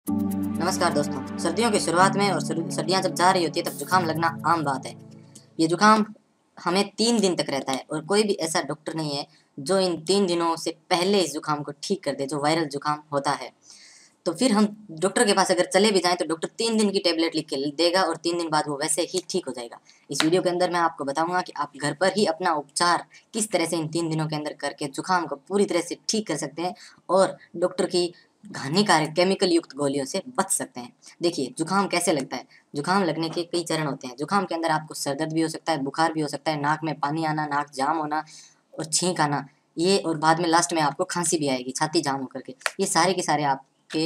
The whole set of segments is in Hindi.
नमस्कार दोस्तों। सर्दियों की शुरुआत में और सर्दियाँ जब जा रही होती है तब जुकाम लगना आम बात है। ये जुकाम हमें 3 दिन तक रहता है और कोई भी ऐसा डॉक्टर नहीं है जो इन 3 दिनों से पहले इस जुकाम को ठीक कर दे, जो वायरल जुकाम होता है। तो फिर हम डॉक्टर के पास अगर चले भी जाएं तो डॉक्टर 3 दिन की टेबलेट लिख के देगा और 3 दिन बाद वो वैसे ही ठीक हो जाएगा। इस वीडियो के अंदर मैं आपको बताऊंगा कि आप घर पर ही अपना उपचार किस तरह से इन 3 दिनों के अंदर करके जुकाम को पूरी तरह से ठीक कर सकते हैं और डॉक्टर की हानिकारक केमिकल युक्त गोलियों से बच सकते हैं। देखिए जुकाम कैसे लगता है। जुकाम लगने के कई चरण होते हैं। जुकाम के अंदर आपको सर दर्द भी हो सकता है, बुखार भी हो सकता है, नाक में पानी आना, नाक जाम होना और छींक आना, ये और बाद में लास्ट में आपको खांसी भी आएगी, छाती जाम होकर के। ये सारे के सारे आपके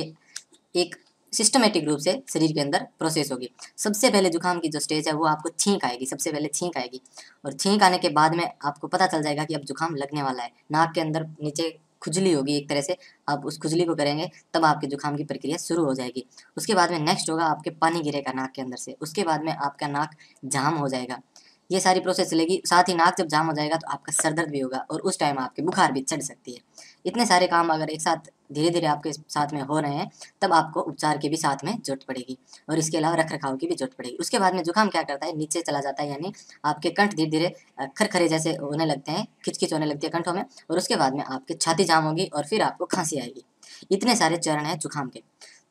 एक सिस्टमेटिक रूप से शरीर के अंदर प्रोसेस होगी। सबसे पहले जुकाम की जो स्टेज है वो आपको छींक आएगी, सबसे पहले छींक आएगी और छींक आने के बाद में आपको पता चल जाएगा कि अब जुकाम लगने वाला है। नाक के अंदर नीचे खुजली होगी एक तरह से, आप उस खुजली को करेंगे तब आपके जुकाम की प्रक्रिया शुरू हो जाएगी। उसके बाद में नेक्स्ट होगा आपके पानी गिरेगा नाक के अंदर से, उसके बाद में आपका नाक जाम हो जाएगा। ये सारी प्रोसेस चलेगी। साथ ही नाक जब जाम हो जाएगा तो आपका सर दर्द भी होगा और उस टाइम आपके बुखार भी चढ़ सकती है। इतने सारे काम अगर एक साथ धीरे धीरे आपके साथ में हो रहे हैं तब आपको उपचार की भी साथ में जरूरत पड़ेगी और इसके अलावा रख रखाव की भी जरूरत पड़ेगी। उसके बाद में जुकाम क्या करता है, नीचे चला जाता है, यानी आपके कंठ धीरे धीरे खरखरे जैसे होने लगते हैं, खिचखिच होने लगती है कंठों में और उसके बाद में आपकी छाती जाम होगी और फिर आपको खांसी आएगी। इतने सारे चरण हैं जुकाम के।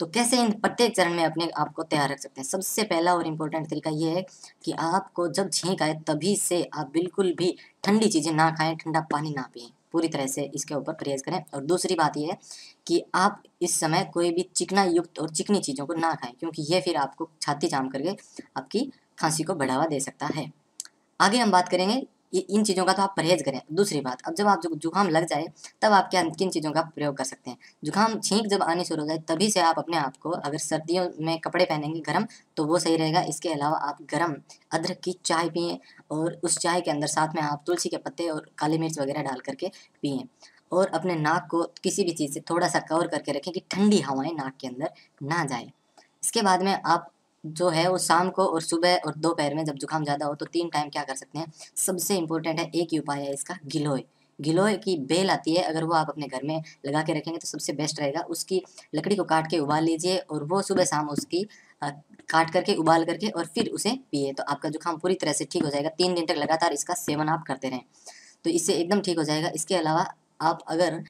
तो कैसे इन प्रत्येक चरण में अपने आप को तैयार रख सकते हैं। सबसे पहला और इम्पोर्टेंट तरीका ये है कि आपको जब छींक आए तभी से आप बिल्कुल भी ठंडी चीज़ें ना खाएं, ठंडा पानी ना पिएं। पूरी तरह से इसके ऊपर परहेज करें। और दूसरी बात यह है कि आप इस समय कोई भी चिकना युक्त और चिकनी चीज़ों को ना खाएं, क्योंकि ये फिर आपको छाती जाम करके आपकी खांसी को बढ़ावा दे सकता है। आगे हम बात करेंगे इन चीज़ों का, तो आप परहेज करें। दूसरी बात, अब जब आप जुकाम लग जाए तब आप क्या किन चीज़ों का प्रयोग कर सकते हैं। जुकाम छींक जब आनी शुरू हो जाए तभी से आप अपने आप को, अगर सर्दियों में कपड़े पहनेंगे गर्म तो वो सही रहेगा। इसके अलावा आप गर्म अदरक की चाय पिएं और उस चाय के अंदर साथ में आप तुलसी के पत्ते और काली मिर्च वगैरह डाल करके पिएं और अपने नाक को किसी भी चीज़ से थोड़ा सा कवर करके रखें कि ठंडी हवाएं नाक के अंदर ना जाए। इसके बाद में आप जो है वो शाम को और सुबह और दोपहर में जब जुकाम ज़्यादा हो तो 3 टाइम क्या कर सकते हैं। सबसे इम्पोर्टेंट है, एक ही उपाय है इसका, गिलोय। गिलोय की बेल आती है, अगर वो आप अपने घर में लगा के रखेंगे तो सबसे बेस्ट रहेगा। उसकी लकड़ी को काट के उबाल लीजिए और वो सुबह शाम उसकी काट करके उबाल करके और फिर उसे पिए तो आपका जुकाम पूरी तरह से ठीक हो जाएगा। 3 दिन तक लगातार इसका सेवन आप करते रहें तो इससे एकदम ठीक हो जाएगा। इसके अलावा आप अगर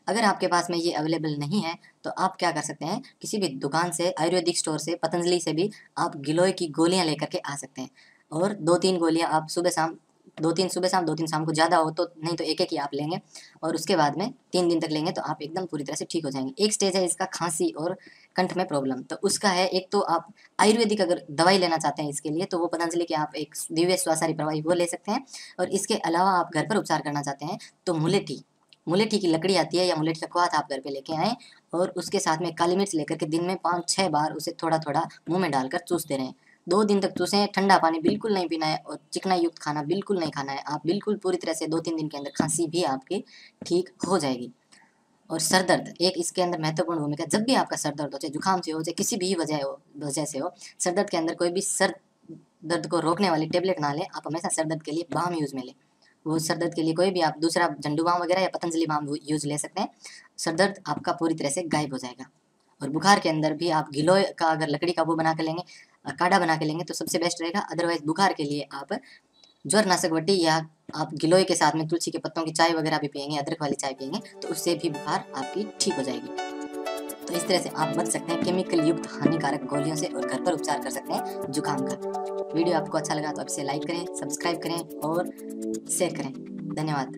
अगर आपके पास में ये अवेलेबल नहीं है तो आप क्या कर सकते हैं, किसी भी दुकान से, आयुर्वेदिक स्टोर से, पतंजलि से भी आप गिलोय की गोलियां लेकर के आ सकते हैं और 2-3 गोलियां आप सुबह शाम, 2-3 सुबह शाम 2-3 शाम को, ज़्यादा हो तो नहीं तो एक-एक ही आप लेंगे और उसके बाद में 3 दिन तक लेंगे तो आप एकदम पूरी तरह से ठीक हो जाएंगे। एक स्टेज है इसका खांसी और कंठ में प्रॉब्लम, तो उसका है, एक तो आप आयुर्वेदिक अगर दवाई लेना चाहते हैं इसके लिए तो वो पतंजलि के आप एक दिव्य स्वासारी प्रवाही वो ले सकते हैं और इसके अलावा आप घर पर उपचार करना चाहते हैं तो मुलेठी, मुलेठी की लकड़ी आती है या मुलेठी का क्वाथ आप घर पे लेके आएँ और उसके साथ में काली मिर्च लेकर के दिन में 5-6 बार उसे थोड़ा-थोड़ा मुँह में डालकर चूसते रहें। 2 दिन तक चूसें। ठंडा पानी बिल्कुल नहीं पीना है और चिकना युक्त खाना बिल्कुल नहीं खाना है। आप बिल्कुल पूरी तरह से 2-3 दिन के अंदर खाँसी भी आपकी ठीक हो जाएगी। और सर दर्द एक इसके अंदर महत्वपूर्ण भूमिका। जब भी आपका सर दर्द हो, चाहे जुकाम से हो, चाहे किसी भी वजह से हो, सर दर्द के अंदर कोई भी सर दर्द को रोकने वाली टेबलेट ना लें। आप हमेशा सर दर्द के लिए बाम यूज़ में लें। वो सर दर्द के लिए कोई भी आप दूसरा झंडू बाम वगैरह या पतंजलि बाम यूज़ ले सकते हैं। सर दर्द आपका पूरी तरह से गायब हो जाएगा। और बुखार के अंदर भी आप गिलोय का अगर लकड़ी का वो बना के लेंगे, काढ़ा बना के लेंगे तो सबसे बेस्ट रहेगा। अदरवाइज़ बुखार के लिए आप ज्वर-नाशक वटी या आप गिलोय के साथ में तुलसी के पत्तों की चाय वगैरह भी पिएँगे, अदरक वाली चाय पिएँगे तो उससे भी बुखार आपकी ठीक हो जाएगी। तो इस तरह से आप बच सकते हैं केमिकल युक्त हानिकारक गोलियों से और घर पर उपचार कर सकते हैं जुकाम का। वीडियो आपको अच्छा लगा तो आप इसे लाइक करें, सब्सक्राइब करें और शेयर करें। धन्यवाद।